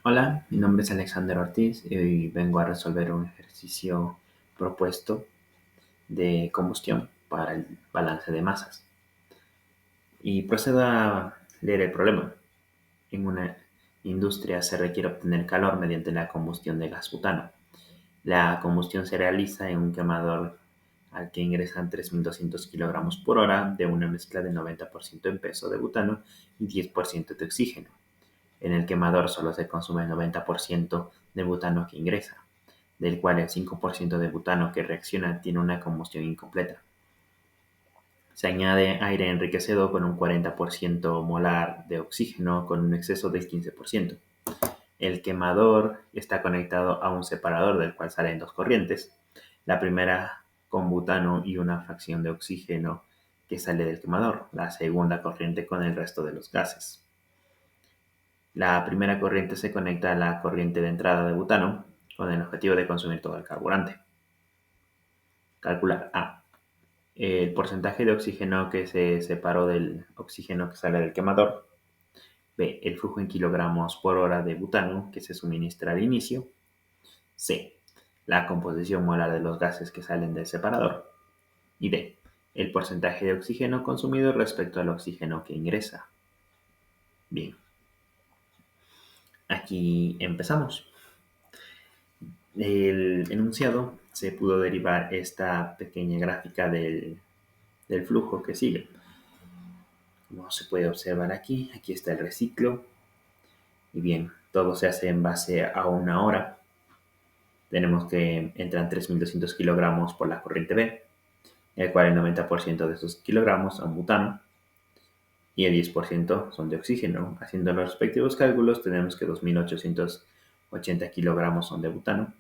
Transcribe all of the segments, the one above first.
Hola, mi nombre es Alexander Ortiz y hoy vengo a resolver un ejercicio propuesto de combustión para el balance de masas. Y procedo a leer el problema. En una industria se requiere obtener calor mediante la combustión de gas butano. La combustión se realiza en un quemador al que ingresan 3.200 kilogramos por hora de una mezcla de 90% en peso de butano y 10% de oxígeno. En el quemador solo se consume el 90% de butano que ingresa, del cual el 5% de butano que reacciona tiene una combustión incompleta. Se añade aire enriquecido con un 40% molar de oxígeno con un exceso de 15%. El quemador está conectado a un separador del cual salen dos corrientes. La primera con butano y una fracción de oxígeno que sale del quemador. La segunda corriente con el resto de los gases. La primera corriente se conecta a la corriente de entrada de butano con el objetivo de consumir todo el carburante. Calcular A. El porcentaje de oxígeno que se separó del oxígeno que sale del quemador. B. El flujo en kilogramos por hora de butano que se suministra al inicio. C. La composición molar de los gases que salen del separador. Y D. El porcentaje de oxígeno consumido respecto al oxígeno que ingresa. Bien, aquí empezamos. El enunciado se pudo derivar esta pequeña gráfica del flujo que sigue. Como se puede observar aquí está el reciclo. Y bien, todo se hace en base a una hora. Tenemos que entran 3.200 kilogramos por la corriente B, el cual el 90% de esos kilogramos son butano y el 10% son de oxígeno. Haciendo los respectivos cálculos, tenemos que 2.880 kilogramos son de butano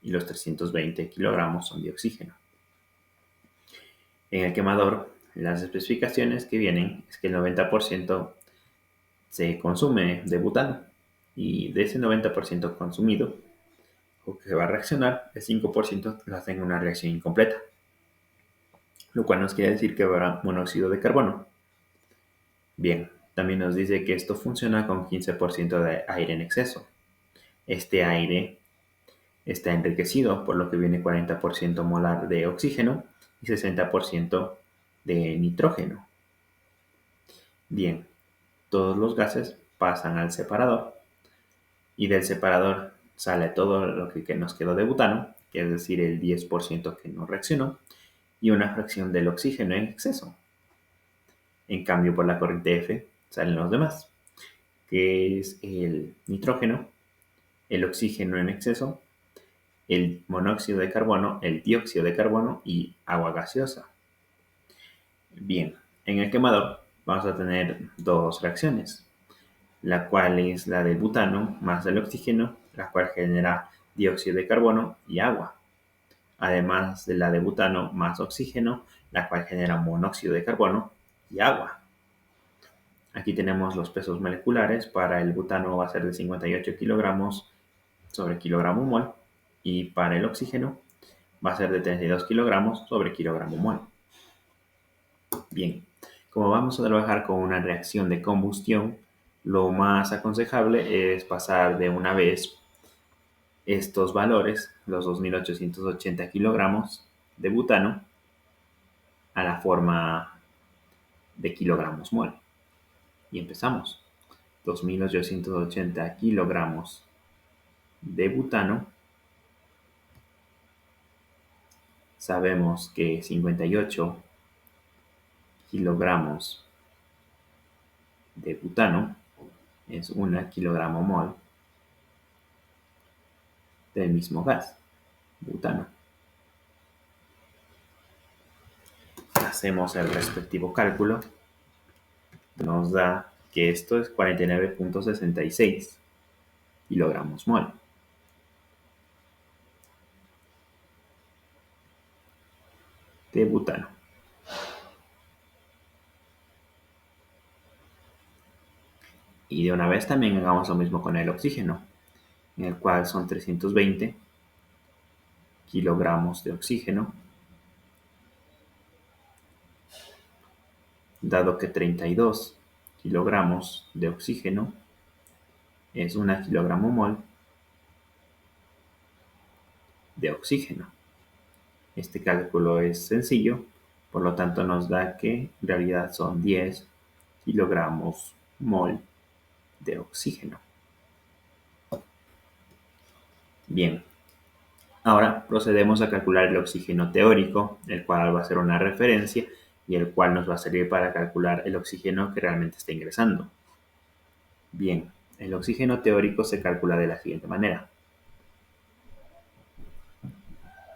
y los 320 kilogramos son de oxígeno. En el quemador, las especificaciones que vienen es que el 90% se consume de butano y de ese 90% consumido o que va a reaccionar, el 5% lo hace en una reacción incompleta, lo cual nos quiere decir que habrá monóxido de carbono. Bien, también nos dice que esto funciona con 15% de aire en exceso. Este aire está enriquecido, por lo que viene 40% molar de oxígeno y 60% de nitrógeno. Bien, todos los gases pasan al separador y del separador sale todo lo que nos quedó de butano, que es decir, el 10% que no reaccionó, y una fracción del oxígeno en exceso. En cambio, por la corriente F salen los demás, que es el nitrógeno, el oxígeno en exceso, el monóxido de carbono, el dióxido de carbono y agua gaseosa. Bien, en el quemador vamos a tener dos reacciones, la cual es la del butano más el oxígeno, la cual genera dióxido de carbono y agua, además de la de butano más oxígeno, la cual genera monóxido de carbono y agua. Aquí tenemos los pesos moleculares. Para el butano va a ser de 58 kilogramos sobre kilogramo mol y para el oxígeno va a ser de 32 kilogramos sobre kilogramo mol. Bien, como vamos a trabajar con una reacción de combustión, lo más aconsejable es pasar de una vez estos valores, los 2.880 kilogramos de butano, a la forma de kilogramos mol. Y empezamos. 2.880 kilogramos de butano. Sabemos que 58 kilogramos de butano es 1 kilogramo mol del mismo gas, butano. Hacemos el respectivo cálculo. Nos da que esto es 49.66 kilogramos mol. De butano. Y de una vez también hagamos lo mismo con el oxígeno, en el cual son 320 kilogramos de oxígeno, dado que 32 kilogramos de oxígeno es 1 kilogramo mol de oxígeno. Este cálculo es sencillo, por lo tanto nos da que en realidad son 10 kilogramos mol de oxígeno. Bien, ahora procedemos a calcular el oxígeno teórico, el cual va a ser una referencia y el cual nos va a servir para calcular el oxígeno que realmente está ingresando. Bien, el oxígeno teórico se calcula de la siguiente manera.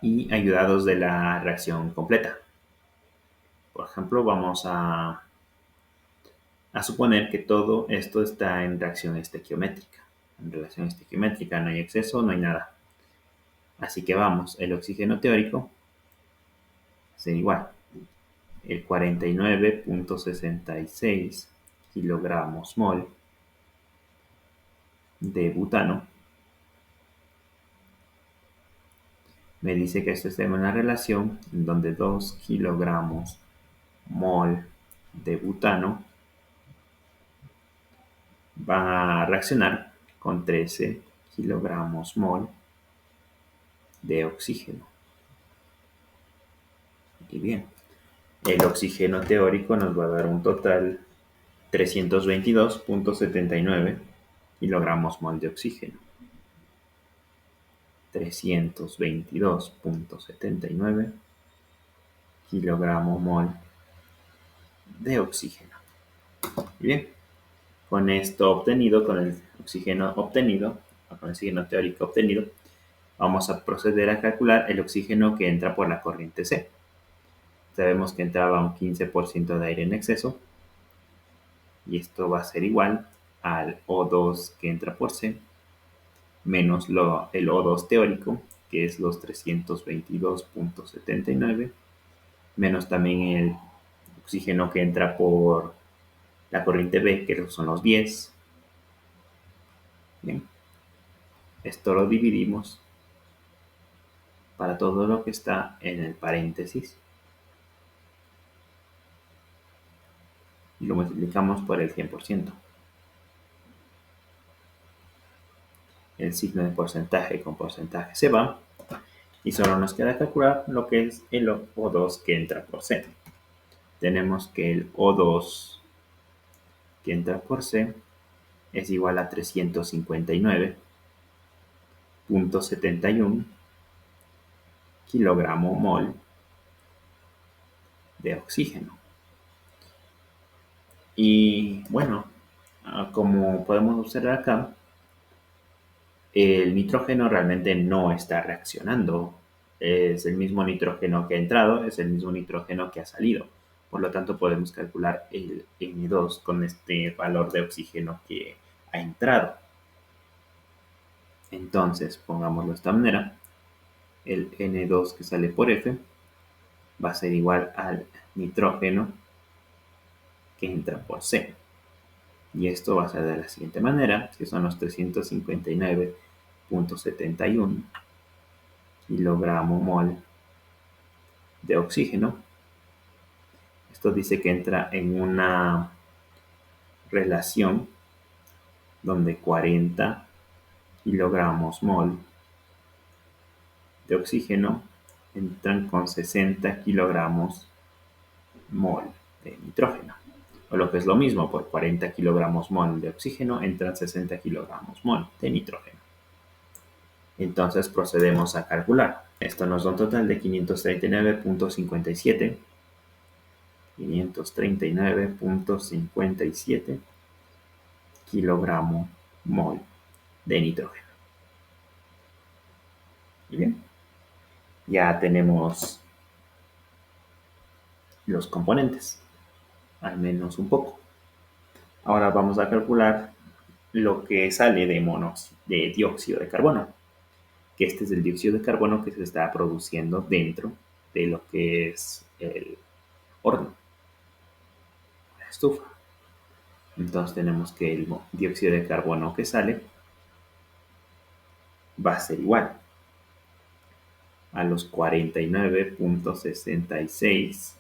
Y ayudados de la reacción completa. Por ejemplo, vamos a suponer que todo esto está en reacción estequiométrica. En relación estequiométrica no hay exceso, no hay nada. Así que vamos, el oxígeno teórico será igual. El 49.66 kilogramos mol de butano. Me dice que esto está en una relación en donde 2 kilogramos mol de butano va a reaccionar con 13 kilogramos mol de oxígeno. Y bien, el oxígeno teórico nos va a dar un total 322.79 kilogramos mol de oxígeno. 322.79 kilogramos mol de oxígeno. Y bien, con esto obtenido, con el oxígeno obtenido, con el oxígeno teórico obtenido, vamos a proceder a calcular el oxígeno que entra por la corriente C. Sabemos que entraba un 15% de aire en exceso, y esto va a ser igual al O2 que entra por C, menos el O2 teórico, que es los 322.79, menos también el oxígeno que entra por la corriente B, que son los 10. Bien, esto lo dividimos para todo lo que está en el paréntesis y lo multiplicamos por el 100%. El signo de porcentaje con porcentaje se va y solo nos queda calcular lo que es el O2 que entra por C. Tenemos que el O2 que entra por C es igual a 359.71 kilogramo mol de oxígeno. Y bueno, como podemos observar acá, el nitrógeno realmente no está reaccionando. Es el mismo nitrógeno que ha entrado, es el mismo nitrógeno que ha salido. Por lo tanto, podemos calcular el N2 con este valor de oxígeno que ha entrado. Entonces, pongámoslo de esta manera. El N2 que sale por F va a ser igual al nitrógeno que entra por C. Y esto va a ser de la siguiente manera, que son los 359.71 kilogramo mol de oxígeno. Esto dice que entra en una relación donde 40 kilogramos mol de oxígeno entran con 60 kilogramos mol de nitrógeno. O lo que es lo mismo, por 40 kilogramos mol de oxígeno entran 60 kilogramos mol de nitrógeno. Entonces procedemos a calcular. Esto nos da un total de 539.57 kilogramo mol de nitrógeno. Y bien, ya tenemos los componentes, al menos un poco. Ahora vamos a calcular lo que sale de dióxido de carbono, que este es el dióxido de carbono que se está produciendo dentro de lo que es el horno, la estufa. Entonces tenemos que el dióxido de carbono que sale va a ser igual a los 49.66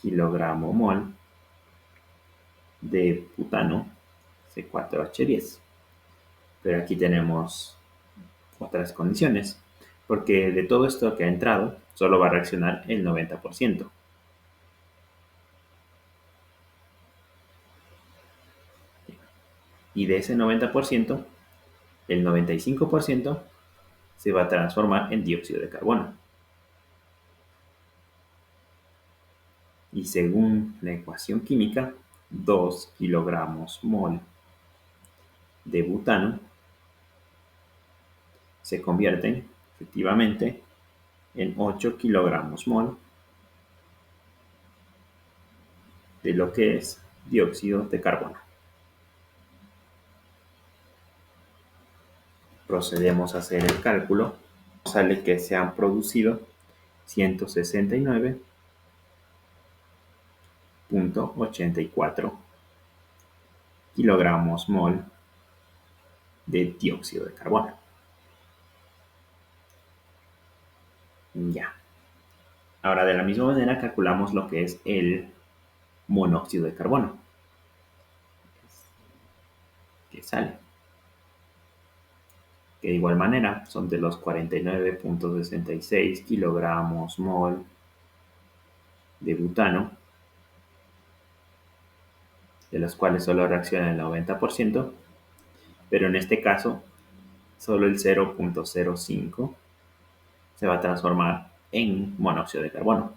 kilogramo mol de butano C4H10. Pero aquí tenemos otras condiciones, porque de todo esto que ha entrado, solo va a reaccionar el 90%. Y de ese 90%, el 95% se va a transformar en dióxido de carbono. Y según la ecuación química, 2 kilogramos mol de butano se convierten efectivamente en 8 kilogramos mol de lo que es dióxido de carbono. Procedemos a hacer el cálculo. Sale que se han producido 169.84 kilogramos mol de dióxido de carbono. Ya. Ahora, de la misma manera, calculamos lo que es el monóxido de carbono, que sale. Que de igual manera son de los 49.66 kilogramos mol de butano, de los cuales solo reacciona el 90%, pero en este caso solo el 0.05 se va a transformar en monóxido de carbono.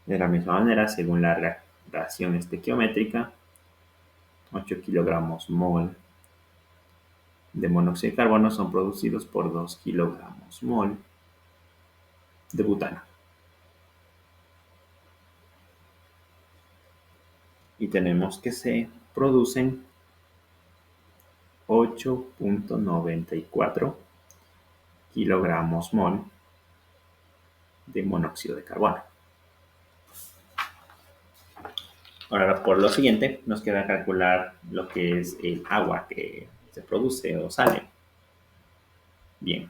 De la misma manera, según la reacción estequiométrica, 8 kilogramos mol de monóxido de carbono son producidos por 2 kilogramos mol de butano. Y tenemos que se producen 8.94 kilogramos mol de monóxido de carbono. Ahora, por lo siguiente, nos queda calcular lo que es el agua que se produce o sale. Bien.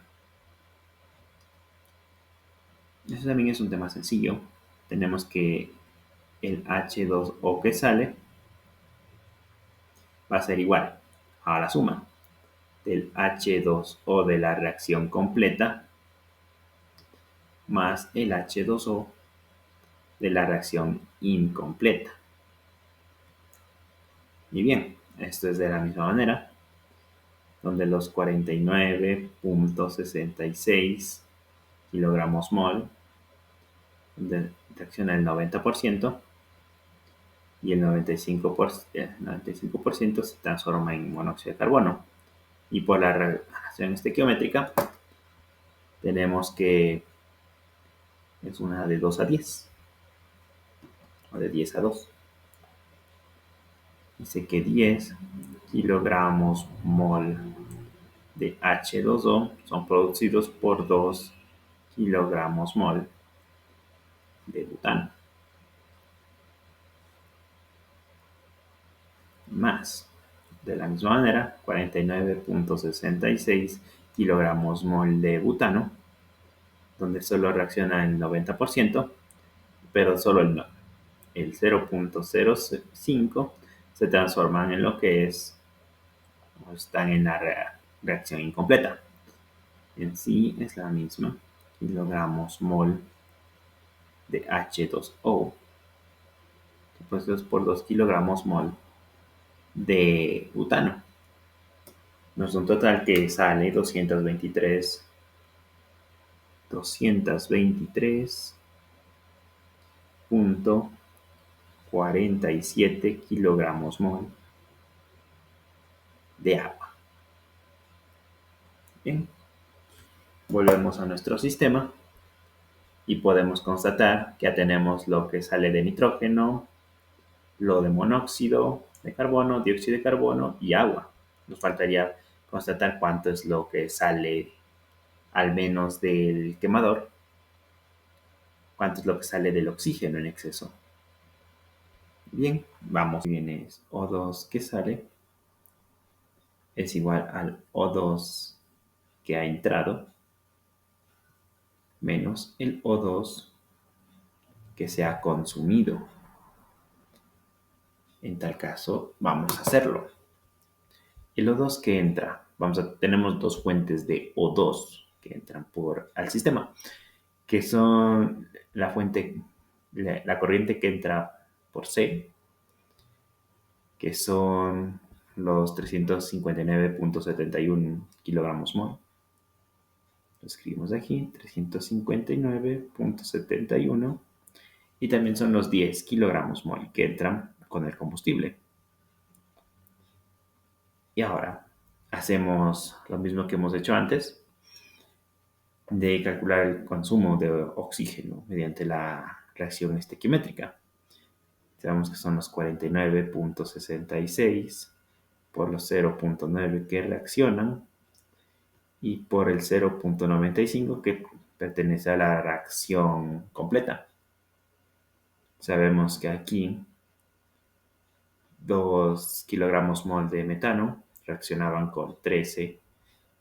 Eso también es un tema sencillo. Tenemos que el H2O que sale va a ser igual a la suma del H2O de la reacción completa más el H2O de la reacción incompleta. Y bien, esto es de la misma manera, donde los 49.66 kilogramos mol reacciona el 90% y el 95% se transforma en monóxido de carbono. Y por la reacción estequiométrica tenemos que es una de 2 a 10 o de 10 a 2. Dice que 10 kilogramos mol de H2O son producidos por 2 kilogramos mol de butano. Más, de la misma manera, 49.66 kilogramos mol de butano, donde solo reacciona el 90%, pero solo el 0.05 se transforman en lo que es, o están en la reacción incompleta. En sí es la misma, kilogramos mol de H2O, compuestos por 2 kilogramos mol de butano. Nos da un total que sale 223.47 kilogramos mol de agua. Bien, volvemos a nuestro sistema y podemos constatar que ya tenemos lo que sale de nitrógeno, lo de monóxido de carbono, dióxido de carbono y agua. Nos faltaría constatar cuánto es lo que sale al menos del quemador, cuánto es lo que sale del oxígeno en exceso. Bien, vamos. Viene O2 que sale es igual al O2 que ha entrado menos el O2 que se ha consumido. En tal caso, vamos a hacerlo. El O2 que entra, tenemos dos fuentes de O2 que entran al sistema, que son la corriente que entra por C, que son los 359.71 kilogramos mol. Lo escribimos aquí, 359.71. Y también son los 10 kilogramos mol que entran con el combustible. Y ahora hacemos lo mismo que hemos hecho antes, de calcular el consumo de oxígeno mediante la reacción estequiométrica. Sabemos que son los 49.66 por los 0.9 que reaccionan y por el 0.95 que pertenece a la reacción completa. Sabemos que aquí 2 kilogramos mol de metano reaccionaban con 13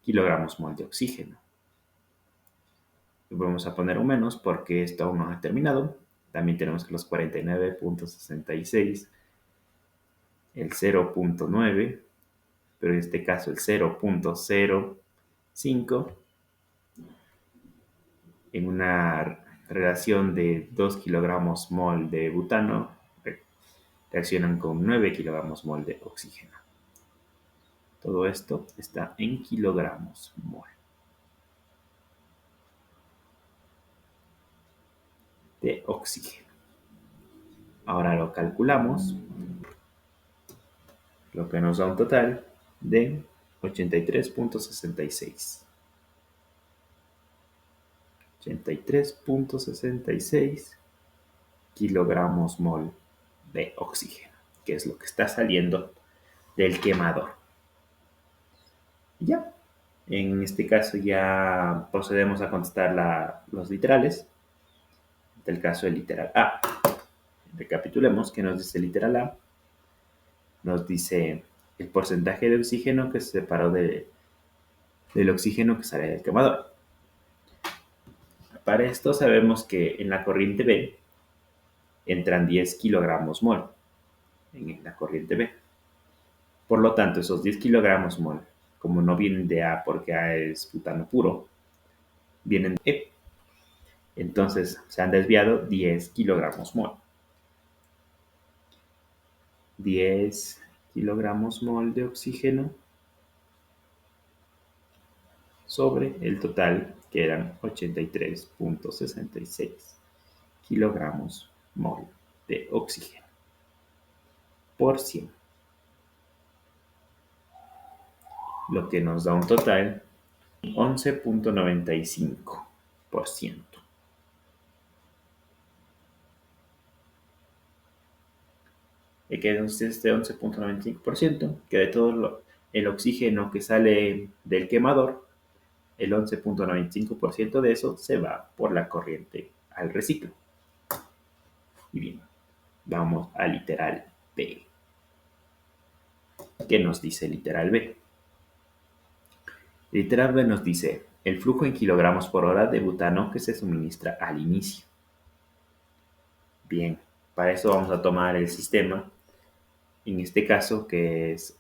kilogramos mol de oxígeno. Y vamos a poner un menos porque esto aún no ha terminado. También tenemos que los 49.66, el 0.9, pero en este caso el 0.05, en una relación de 2 kilogramos mol de butano, reaccionan con 9 kilogramos mol de oxígeno. Todo esto está en kilogramos mol de oxígeno. Ahora lo calculamos, lo que nos da un total de 83.66. 83.66 kilogramos mol de oxígeno, que es lo que está saliendo del quemador. Y ya, en este caso ya procedemos a contestar los literales. Del caso del literal A. Recapitulemos qué nos dice el literal A. Nos dice el porcentaje de oxígeno que se separó del oxígeno que sale del quemador. Para esto sabemos que en la corriente B entran 10 kilogramos mol en la corriente B. Por lo tanto, esos 10 kilogramos mol, como no vienen de A porque A es butano puro, vienen de E. Entonces se han desviado 10 kilogramos mol. 10 kilogramos mol de oxígeno sobre el total, que eran 83.66 kilogramos mol de oxígeno por 100. Lo que nos da un total 11.95%. ¿Y qué es este 11.95%? Que de todo el oxígeno que sale del quemador, el 11.95% de eso se va por la corriente al reciclo. Y bien, vamos al literal B. ¿Qué nos dice el literal B? El literal B nos dice el flujo en kilogramos por hora de butano que se suministra al inicio. Bien, para eso vamos a tomar el sistema, en este caso que es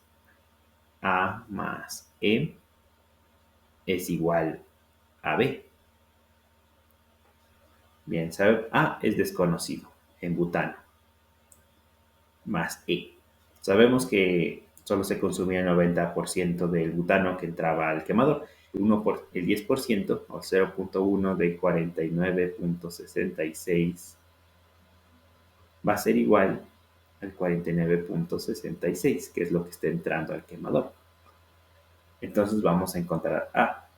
A más E es igual a B. Bien, A es desconocido en butano, más E. Sabemos que solo se consumía el 90% del butano que entraba al quemador. El 10% o 0.1 de 49.66 va a ser igual al 49.66, que es lo que está entrando al quemador. Entonces vamos a encontrar A.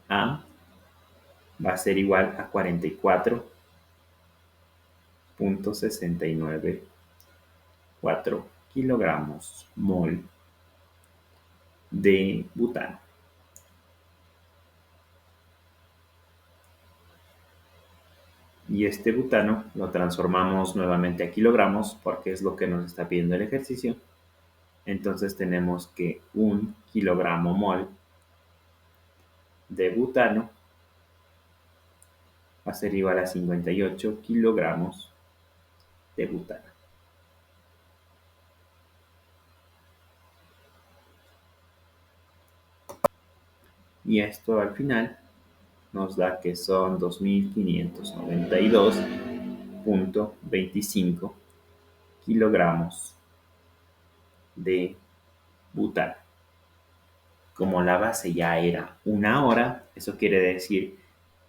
A va a ser igual a 44.694 kilogramos mol de butano. Y este butano lo transformamos nuevamente a kilogramos porque es lo que nos está pidiendo el ejercicio. Entonces tenemos que 1 kilogramo mol de butano va a ser igual a 58 kilogramos de butano. Y esto al final nos da que son 2592.25 kilogramos de butano. Como la base ya era 1 hora, eso quiere decir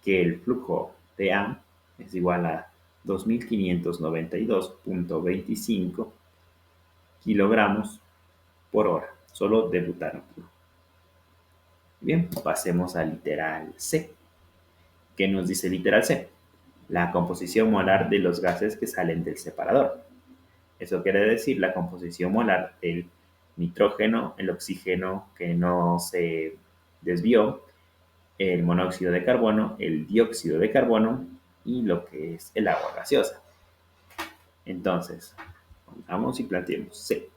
que el flujo de A es igual a 2592.25 kilogramos por hora, solo de butano puro. Bien, pasemos al literal C. ¿Qué nos dice el literal C? La composición molar de los gases que salen del separador. Eso quiere decir la composición molar del nitrógeno, el oxígeno que no se desvió, el monóxido de carbono, el dióxido de carbono y lo que es el agua gaseosa. Entonces, vamos y planteemos C.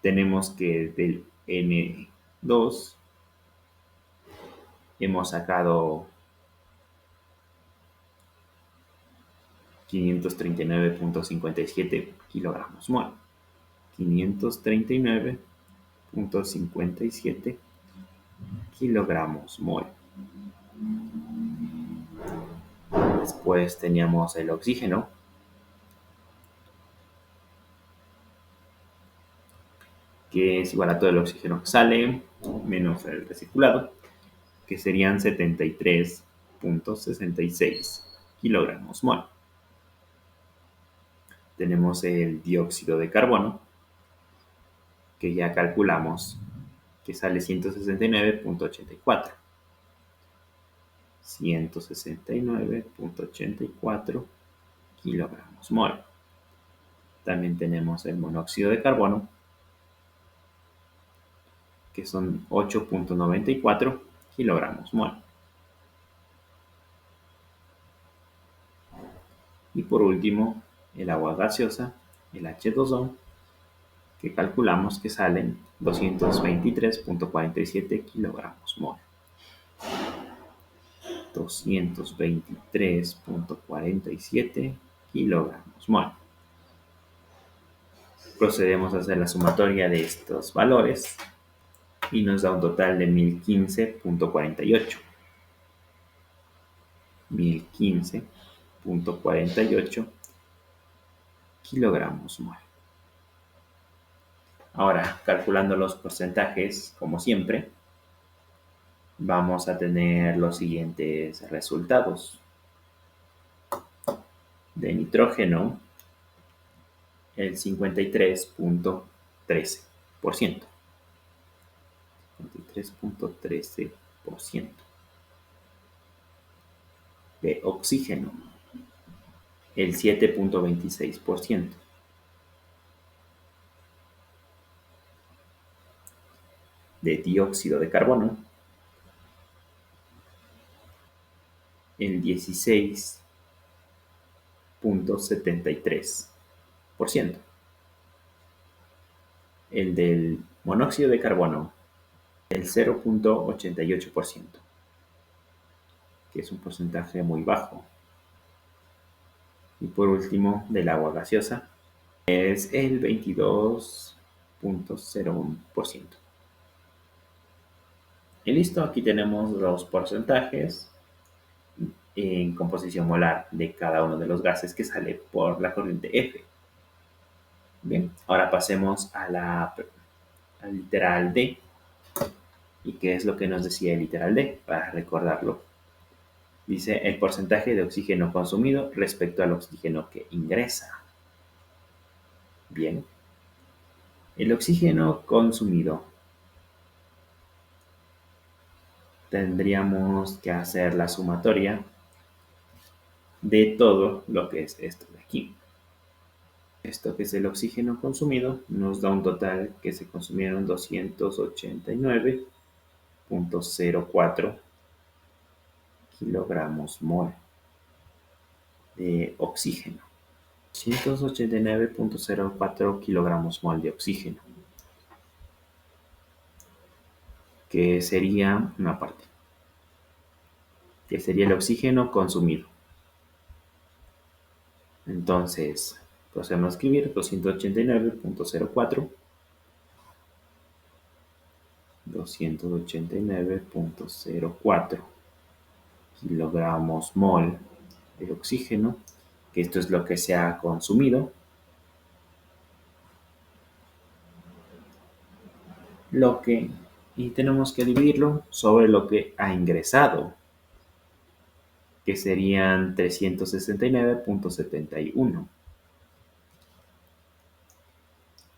Tenemos que del N2 hemos sacado 539.57 kilogramos mol. 539.57 kilogramos mol. Después teníamos el oxígeno, que es igual a todo el oxígeno que sale, menos el recirculado, que serían 73.66 kilogramos mol. Tenemos el dióxido de carbono, que ya calculamos que sale 169.84. 169.84 kilogramos mol. También tenemos el monóxido de carbono, que son 8.94 kilogramos mol. Y por último, el agua gaseosa, el H2O, que calculamos que salen 223.47 kilogramos mol. 223.47 kilogramos mol. Procedemos a hacer la sumatoria de estos valores y nos da un total de 1015.48. 1015.48 kilogramos mol. Ahora, calculando los porcentajes, como siempre, vamos a tener los siguientes resultados. De nitrógeno, el 53.13%. 53.13%. De oxígeno, el 7.26%. De dióxido de carbono, el 16.73%. El del monóxido de carbono, el 0.88%, que es un porcentaje muy bajo. Y por último, del agua gaseosa, es el 22.01%. Y listo, aquí tenemos los porcentajes en composición molar de cada uno de los gases que sale por la corriente F. Bien, ahora pasemos al literal D. ¿Y qué es lo que nos decía el literal D? Para recordarlo. Dice el porcentaje de oxígeno consumido respecto al oxígeno que ingresa. Bien. El oxígeno consumido. Tendríamos que hacer la sumatoria de todo lo que es esto de aquí. Esto que es el oxígeno consumido nos da un total que se consumieron 289.04 kilogramos mol de oxígeno. 289.04 kilogramos mol de oxígeno, que sería una parte, que sería el oxígeno consumido. Entonces, procedemos a escribir 289.04 289.04 kilogramos mol de oxígeno, que esto es lo que se ha consumido, y tenemos que dividirlo sobre lo que ha ingresado, que serían 369.71.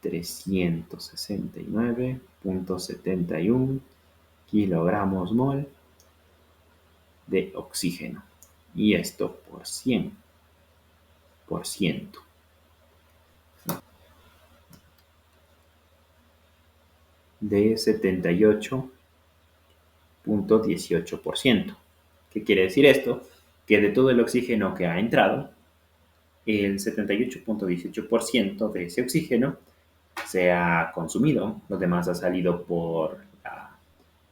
369.71 kilogramos mol de oxígeno. Y esto por 100%. De 78.18%. ¿Qué quiere decir esto? Que de todo el oxígeno que ha entrado, el 78.18% de ese oxígeno se ha consumido, lo demás ha salido por la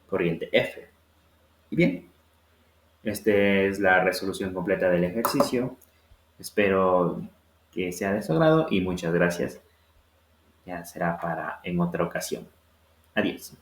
corriente F. Y bien, esta es la resolución completa del ejercicio. Espero que sea de su agrado y muchas gracias. Ya será para en otra ocasión. Adiós.